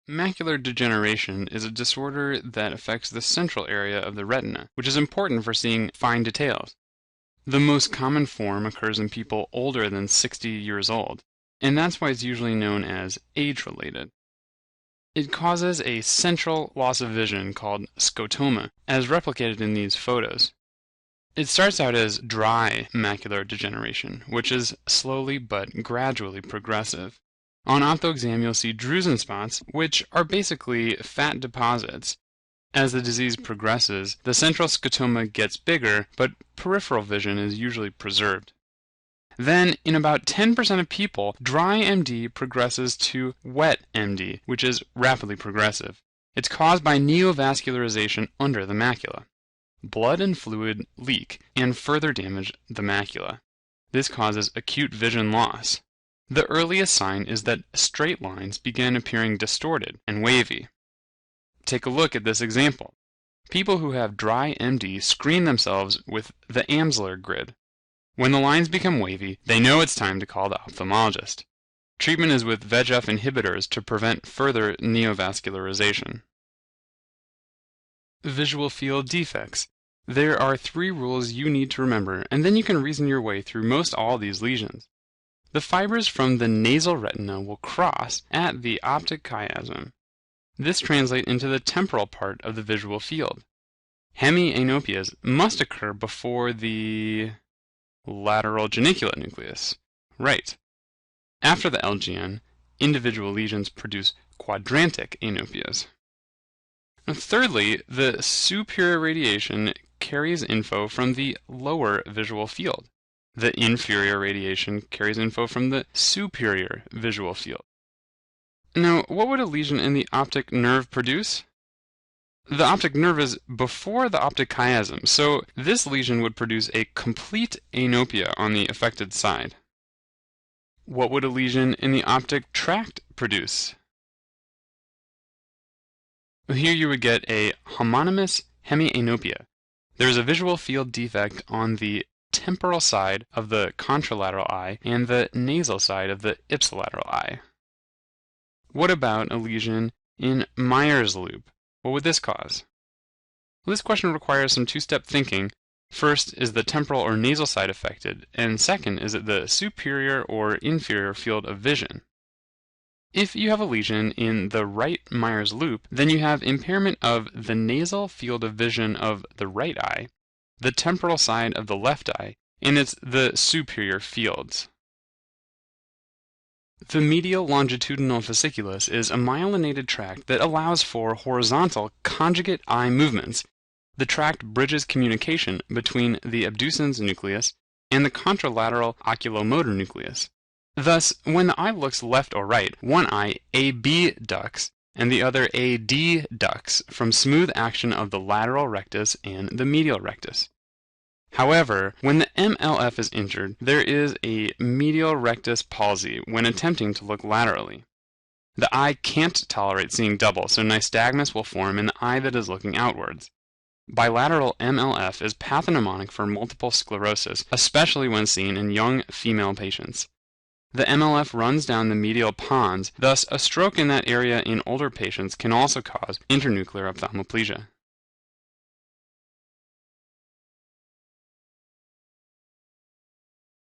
Macular degeneration is a disorder that affects the central area of the retina, which is important for seeing fine details. The most common form occurs in people older than 60 years old, and that's why it's usually known as age-related. It causes a central loss of vision called scotoma, as replicated in these photos. It starts out as dry macular degeneration, which is slowly but gradually progressive. On optoexam, you'll see drusen spots, which are basically fat deposits. As the disease progresses, the central scotoma gets bigger, but peripheral vision is usually preserved. Then, in about 10% of people, dry MD progresses to wet MD, which is rapidly progressive. It's caused by neovascularization under the macula. Blood and fluid leak and further damage the macula. This causes acute vision loss. The earliest sign is that straight lines begin appearing distorted and wavy. Take a look at this example. People who have dry MD screen themselves with the Amsler grid. When the lines become wavy, they know it's time to call the ophthalmologist. Treatment is with VEGF inhibitors to prevent further neovascularization. Visual field defects. There are 3 rules you need to remember, and then you can reason your way through most all these lesions. The fibers from the nasal retina will cross at the optic chiasm. This translates into the temporal part of the visual field. Hemianopias must occur before the lateral geniculate nucleus. Right. After the LGN, individual lesions produce quadrantic anopias. Now, thirdly, the superior radiation carries info from the lower visual field. The inferior radiation carries info from the superior visual field. Now, what would a lesion in the optic nerve produce? The optic nerve is before the optic chiasm, so this lesion would produce a complete anopia on the affected side. What would a lesion in the optic tract produce? Here you would get a homonymous hemianopia. There is a visual field defect on the temporal side of the contralateral eye and the nasal side of the ipsilateral eye. What about a lesion in Meyer's loop? What would this cause? Well, this question requires some two-step thinking. First, is the temporal or nasal side affected? And second, is it the superior or inferior field of vision? If you have a lesion in the right Meyer's loop, then you have impairment of the nasal field of vision of the right eye, the temporal side of the left eye, and it's the superior fields. The medial longitudinal fasciculus is a myelinated tract that allows for horizontal conjugate eye movements. The tract bridges communication between the abducens nucleus and the contralateral oculomotor nucleus. Thus, when the eye looks left or right, one eye AB ducts and the other AD ducts from smooth action of the lateral rectus and the medial rectus. However, when the MLF is injured, there is a medial rectus palsy when attempting to look laterally. The eye can't tolerate seeing double, so nystagmus will form in the eye that is looking outwards. Bilateral MLF is pathognomonic for multiple sclerosis, especially when seen in young female patients. The MLF runs down the medial pons, thus a stroke in that area in older patients can also cause internuclear ophthalmoplegia.